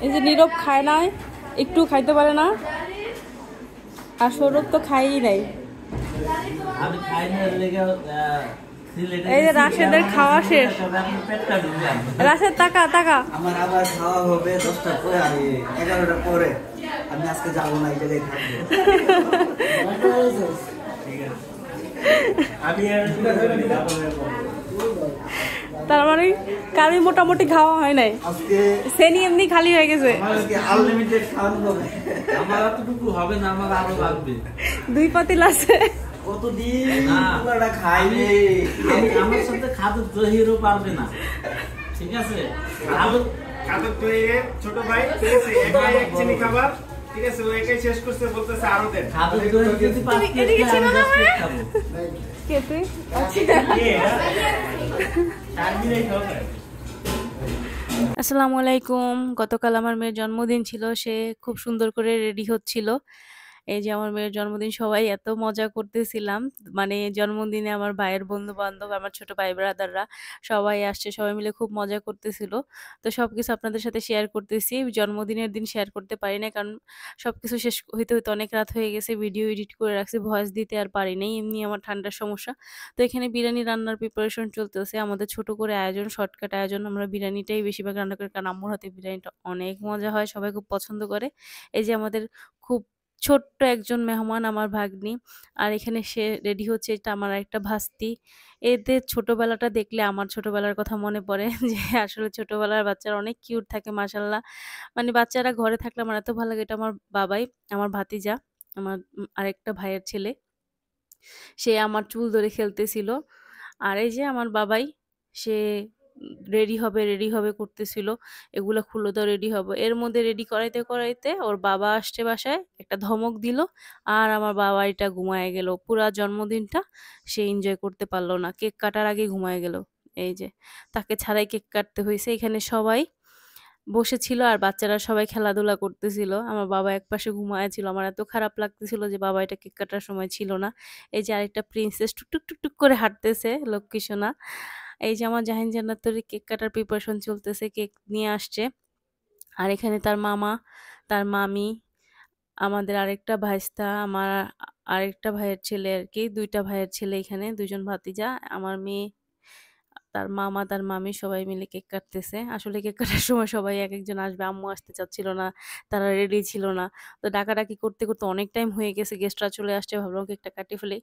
এই যে নীরব খায় না, একটু খাইতে পারে না, আর সৌরভ তো খাইই নাই। এই যে রাশেদের খাওয়া শেষ। রাশেদ টাকা টাকা আমার আবার খাওয়া হবে 10টা পরে, আমি 11টা পরে। আমি আজকে যাবো না, এই জায়গায় থাকবো। তার মানে কারোই মোটামুটি খাওয়া হয় নাই, আজকে সেনি এমনি খালি হয়ে গেছে। আজকে আনলিমিটেড খাওয়ানো হবে। আমার এতটুকু হবে না, আমার আরো লাগবে। 2 পাতিল আছে। কতদিন পুরাটা খাইনি। আমার সাথে খাদক জহিরও পারবে না, ঠিক আছে? খাদক জহিরের ছোট ভাই, ঠিক আছে, একাই এক চিনি খাবার, ঠিক আছে, ও একাই শেষ করতে, বলতেছে আরো দেন। খাদক জহির যদি পাঁচ প্লেট খায়, আমি 10 প্লেট খাবো। কে তুই? আসসালামু আলাইকুম। গতকাল আমার মেয়ের জন্মদিন ছিল, সে খুব সুন্দর করে রেডি হচ্ছিল। এই যে আমার মেয়ের জন্মদিন, সবাই এত মজা করতেছিলাম। মানে জন্মদিনে আমার ভাইয়ের বন্ধু বান্ধব, আমার ছোট ভাই ব্রাদাররা সবাই আসছে, সবাই মিলে খুব মজা করতেছিল। তো সবকিছু আপনাদের সাথে শেয়ার করতেছি। জন্মদিনের দিন শেয়ার করতে পারি না, কারণ সবকিছু শেষ হইতে হইতে অনেক রাত হয়ে গেছে। ভিডিও এডিট করে রাখছি, ভয়েস দিতে আর পারি নাই, এমনি আমার ঠান্ডার সমস্যা। তো এখানে বিরিয়ানি রান্নার প্রিপারেশন চলতেছে, আমাদের ছোট করে আয়োজন, শর্টকাট আয়োজন। আমরা বিরিয়ানিটাই বেশিরভাগ রান্না করি, কারণ আম্মুর হাতে বিরিয়ানিটা অনেক মজা হয়, সবাই খুব পছন্দ করে। এই যে আমাদের খুব ছোট্ট একজন মেহমান, আমার ভাগ্নি। আর এখানে সে রেডি হচ্ছে, এটা আমার একটা ভাস্তি। এদের ছোটবেলাটা দেখলে আমার ছোটবেলার কথা মনে পড়ে, যে আসলে ছোটবেলার বাচ্চারা অনেক কিউট থাকে মাশাল্লাহ। মানে বাচ্চারা ঘরে থাকলে আমার এত ভালো লাগে। এটা আমার বাবাই, আমার ভাতিজা, আমার আরেকটা ভাইয়ের ছেলে। সে আমার চুল ধরে খেলতেছিল। আর এই যে আমার বাবাই, সে রেডি হবে করতেছিল, এগুলা খুলে দাও, রেডি হবো। এর মধ্যে রেডি করাইতে করাইতে ওর বাবা আসছে বাসায়, একটা ধমক দিল, আর আমার বাবা এটা ঘুমায় গেল। পুরা জন্মদিনটা সে এনজয় করতে পারলো না, কেক কাটার আগে ঘুমায় গেল। এই যে তাকে ছাড়াই কেক কাটতে হয়েছে। এখানে সবাই বসেছিল আর বাচ্চারা সবাই খেলাধুলা করতেছিল। আমার বাবা একপাশে ঘুমায় ছিল। আমার এত খারাপ লাগতেছিল যে বাবা এটা কেক কাটার সময় ছিল না। এই যে আরেকটা প্রিন্সেস টুকটুক টুকটুক করে হাঁটতেছে, লক্ষ্মী সোনা। এই যে আমার জাহিন জান্নাতুরি কেক কাটার প্রিপারেশন চলতেছে, কেক নিয়ে আসছে। আর এখানে তার মামা, তার মামি, আমাদের আরেকটা ভাইস্তা, আমার আরেকটা ভাইয়ের ছেলে আর কি, 2টা ভাইয়ের ছেলে, এখানে 2জন ভাতিজা, আমার মেয়ে, তার মামা, তার মামি, সবাই মিলে কেক কাটতেছে। আসলে কেক কাটার সময় সবাই একেকজন আসবে, আম্মু আসতে চাচ্ছিল না, তারা রেডি ছিল না। তো ডাকাডাকি করতে করতে অনেক টাইম হয়ে গেছে, গেস্টরা চলে আসছে, ভাবলাম কেকটা কাটিয়ে ফেলি।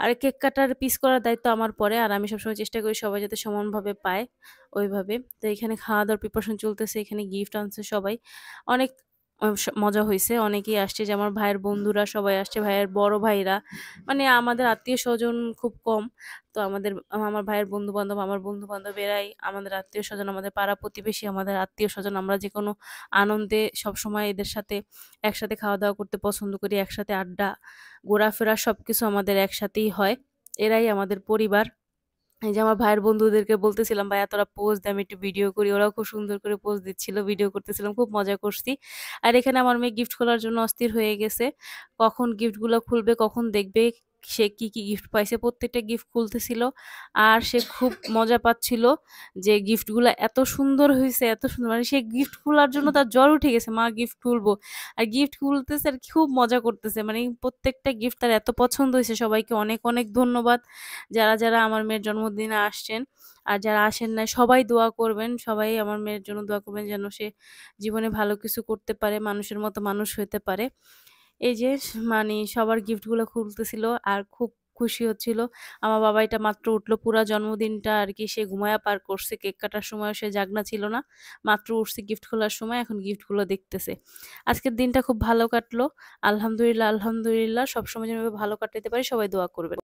আর কেক কাটার পিস করার দায়িত্ব আমার পরে, আর আমি সবসময় চেষ্টা করি সবাই যাতে সমানভাবে পায়, ওইভাবে। তো এখানে খাওয়া দাওয়ার প্রিপারেশন চলতেছে, এখানে গিফট আনছে সবাই। অনেক মজা হয়েছে, অনেকেই আসছে, যে আমার ভাইয়ের বন্ধুরা সবাই আসছে, ভাইয়ের বড় ভাইরা। মানে আমাদের আত্মীয় স্বজন খুব কম। তো আমার ভাইয়ের বন্ধু বান্ধব, আমার বন্ধু বান্ধব, এরাই আমাদের আত্মীয় স্বজন, আমাদের পাড়া প্রতিবেশী, আমাদের আত্মীয় স্বজন। আমরা যে কোনো আনন্দে সবসময় এদের সাথে একসাথে খাওয়া দাওয়া করতে পছন্দ করি, একসাথে আড্ডা, ঘোরাফেরা, সবকিছু আমাদের একসাথেই হয়। এরাই আমাদের পরিবার। এই যে আমার ভাইয়ের বন্ধুদেরকে বলতেছিলাম, ভাইয়া তোরা পোজ দে, আমি একটু ভিডিও করি। ওরাও খুব সুন্দর করে পোজ দিচ্ছিল, ভিডিও করতেছিলাম, খুব মজা করছি। আর এখানে আমার মেয়ে গিফট খোলার জন্য অস্থির হয়ে গেছে, কখন গিফটগুলো খুলবে, কখন দেখবে সে কি কি গিফট পাইছে। প্রত্যেকটা গিফট খুলতেছিল, আর সে খুব মজা পাচ্ছিল যে গিফটগুলো এত সুন্দর হয়েছে, এত সুন্দর। মানে সে গিফট খোলার জন্য তার জ্বর উঠে গেছে, মা গিফট খুলবো। আর গিফট খুলতেছে আর খুব মজা করতেছে, মানে প্রত্যেকটা গিফট তার এত পছন্দ হয়েছে। সবাইকে অনেক অনেক ধন্যবাদ, যারা যারা আমার মেয়ের জন্মদিনে আসছেন। আর যারা আসেন নাই, সবাই দোয়া করবেন, সবাই আমার মেয়ের জন্য দোয়া করবেন, যেন সে জীবনে ভালো কিছু করতে পারে, মানুষের মতো মানুষ হতে পারে। এই যে মানে সবার গিফটগুলো খুলতেছিল আর খুব খুশি হচ্ছিল। আমার বাবা এটা মাত্র উঠলো, পুরা জন্মদিনটা আর কি সে ঘুমায়া পার করছে, কেক কাটার সময় সে জাগনা ছিল না, মাত্র উঠছে গিফট খোলার সময়, এখন গিফটগুলো দেখতেছে। আজকের দিনটা খুব ভালো কাটলো, আলহামদুলিল্লাহ আলহামদুলিল্লাহ। সবসময় যেন ভালো কাটাতে পারি, সবাই দোয়া করবেন।